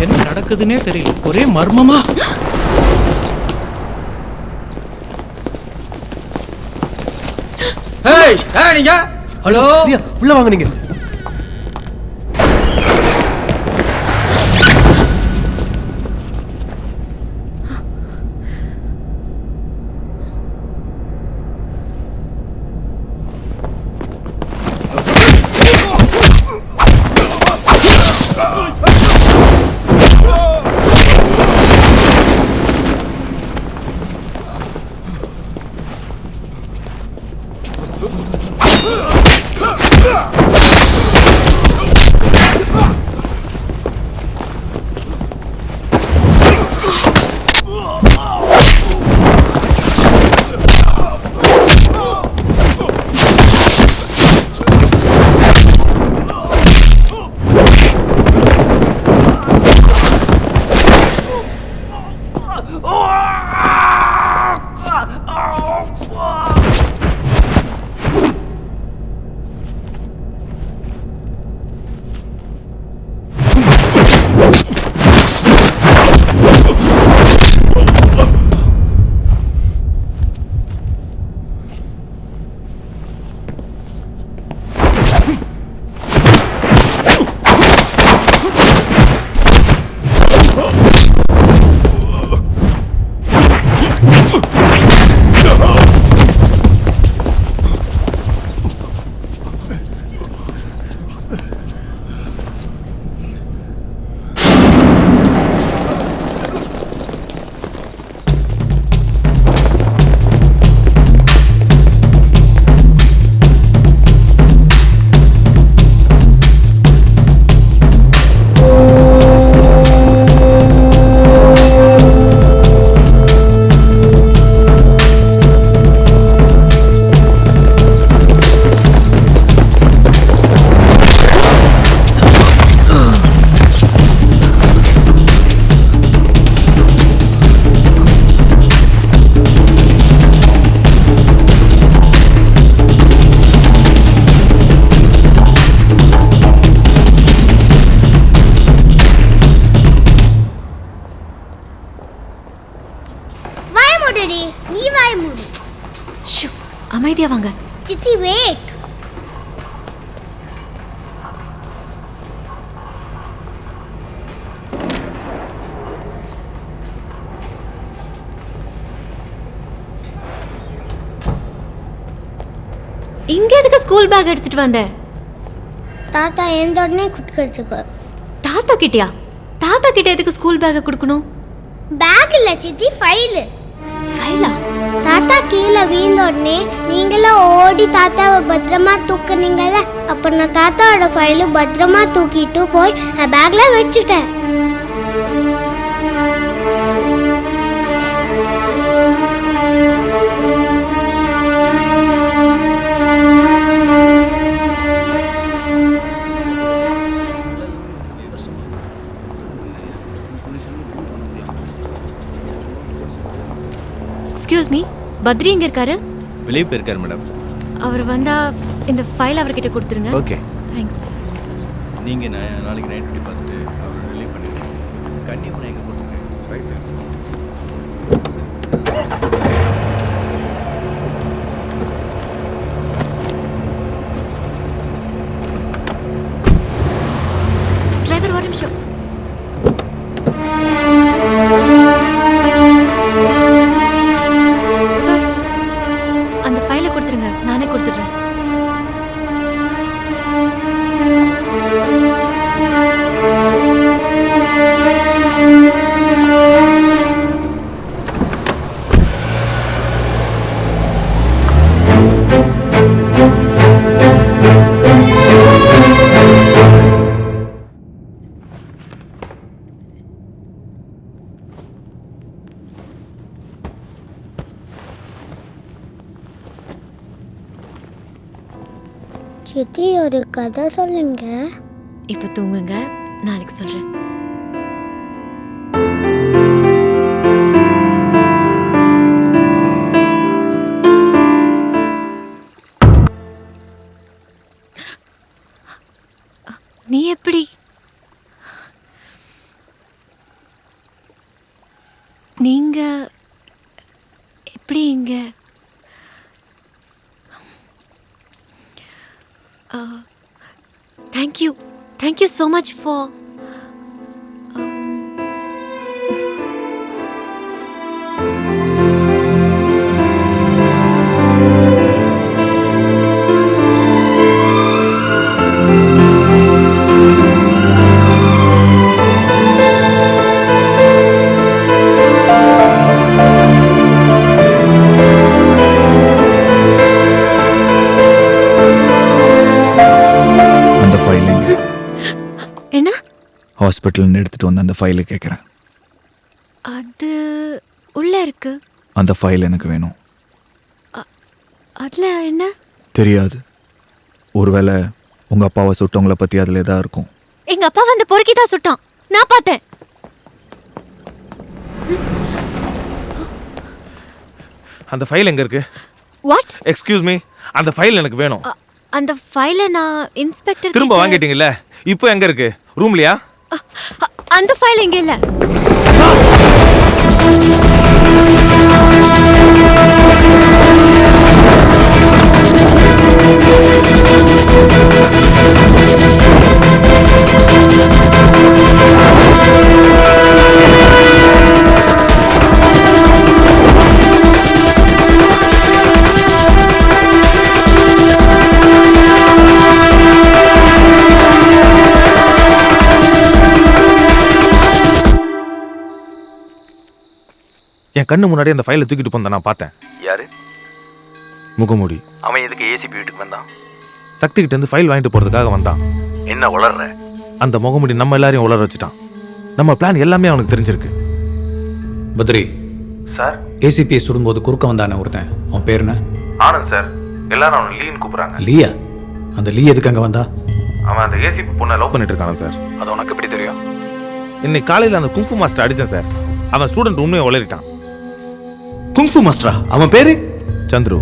என்ன நடக்குதுன்னே தெரியல, ஒரே மர்மமா. நீங்க ஹலோ உள்ள வாங்க. நீங்க நீ வாய மூடு. அமைதியா வாங்க. சித்தி வெயிட். இங்க எதுக்கு ஸ்கூல் பேக் எடுத்துட்டு வந்த? தாத்தா எந்த உடனே குடுக்கிறதுக்கு. தாத்தா கிட்டயா? தாத்தா கிட்ட எதுக்கு ஸ்கூல் பேக்கை கொடுக்கணும்? பேக் இல்ல சித்தி, ஃபைல். ஃபைலா? தாத்தா கீழே வீழ்ந்த உடனே நீங்களும் ஓடி தாத்தாவை பத்திரமா தூக்குனீங்கல்ல, அப்ப நான் தாத்தாவோட ஃபைலு பத்திரமா தூக்கிட்டு போய் பேக்ல வச்சுட்டேன். எக்ஸ்கியூஸ் மீ, பத்ரி எங்க இருக்காரு? வெளியே போயிருக்காரு மேடம். அவர் வந்தா இந்த ஃபைல் அவர்கிட்ட கொடுத்துருங்க. Okay, thanks. நீங்கள் நாளைக்கு நைட் டியூட்டி பார்த்துட்டு அவர் ரிலீவ் பண்ணிடுறேன். கண்டிப்பாக எங்கே போட்டுருக்கேன். Right sir. டிரைவர் ஒரு நிமிஷம். சார், அந்த ஃபைலை கொடுத்துருங்க, நானே கொடுத்துட்றேன். சித்தி ஒரு கதை சொல்லுங்க. இப்போ தூங்குங்க, நாளைக்கு சொல்றேன். நீ எப்படி? நீங்க எப்படி இங்க? Thank you so much for என்ன? ஹாஸ்பிட்டல் எடுத்துட்டு வந்து அந்த ஃபைலை கேட்குறேன். அது உள்ள இருக்கு. அந்த ஃபைல் எனக்கு வேணும். அதுல என்ன? தெரியாது. ஒருவேளை உங்க அப்பாவை சுட்டவங்களை பத்தி அதுல ஏதா இருக்கும். எங்க அப்பா வந்து பொறுக்கி தான் சுட்டான். நான் பார்த்தேன். அந்த ஃபைல் எங்க இருக்கு? வாட்? எக்ஸ்கியூஸ் மீ, அந்த ஃபைல் எனக்கு வேணும். அந்த ஃபைலை நான் இன்ஸ்பெக்டர் திரும்ப வாங்கிட்டீங்கல்ல, இப்போ எங்க இருக்கு? ரூம்லயா? அந்த ஃபைல் எங்க இல்ல. என் கண்ணு முன்னாடி அந்த ஃபைலை தூக்கிட்டு போன நான் பார்த்தேன். யாரு? முகமூடி. அவன் எதுக்கு ஏசிபி வீட்டுக்கு வந்தான்? சக்தி கிட்ட இருந்து ஃபைல் வாங்கிட்டு போறதுக்காக வந்தான். என்ன உளர்ற? அந்த முகமூடி நம்ம எல்லாரையும் உளர வச்சுட்டான். நம்ம பிளான் எல்லாமே அவனுக்கு தெரிஞ்சிருக்கு. பத்ரி சார், ஏசிபியை சுடும்போது குறுக்க வந்தானே ஒருத்தன், அவன் பேர் என்ன? ஆனந்த் சார். எல்லாரும் அவனை லீன்னு கூப்பிடுறாங்க. லீயா? அந்த லீ எதுக்கு அங்கே வந்தா? அவன் அந்த ஏசிபி பொண்ணை லவ் பண்ணிட்டு இருக்கான சார். அது உனக்கு எப்படி தெரியும்? இன்னைக்கு காலையில் அந்த குங்ஃபு மாஸ்டர் அடித்தேன் சார். அவன் ஸ்டூடெண்ட் உண்மையை உளறிட்டான். குங்ஃபு மாஸ்டரா? அவன் பேரு? சந்துரு.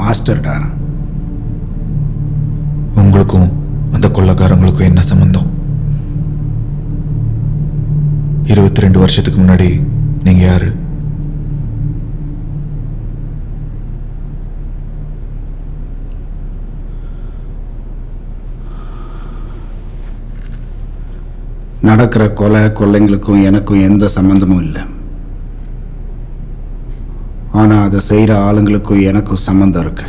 மாஸ்டர்டா. உங்களுக்கும் அந்த கொள்ளக்காரங்களுக்கும் என்ன சம்பந்தம்? 22 வருஷத்துக்கு முன்னாடி நீங்க யாரு? நடக்கிற கொள்ளைங்களுக்கும் எனக்கும் எந்த சம்பந்தமும் இல்லை. ஆனா அதை செய்யற ஆளுங்களுக்கும் எனக்கும் சம்பந்தம் இருக்கு.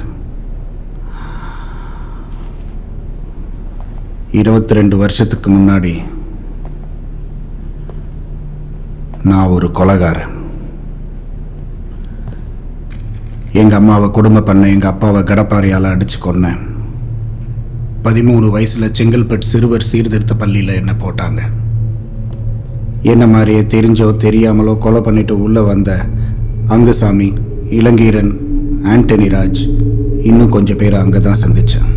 22 வருஷத்துக்கு முன்னாடி நான் ஒரு கொலைகாரன். எங்கள் அம்மாவை கொடுமை பண்ண எங்கள் அப்பாவை கடப்பாறையால் அடித்து கொன்னேன். 13 வயசில் செங்கல்பட்டு சிறுவர் சீர்திருத்த பள்ளியில் என்னை போட்டாங்க. என்ன மாதிரியே தெரிஞ்சோ தெரியாமலோ கொலை பண்ணிட்டு உள்ளே வந்த அங்குசாமி, இளங்கீரன், ஆண்டனி ராஜ், இன்னும் கொஞ்சம் பேர் அங்கே தான் சந்தித்தேன்.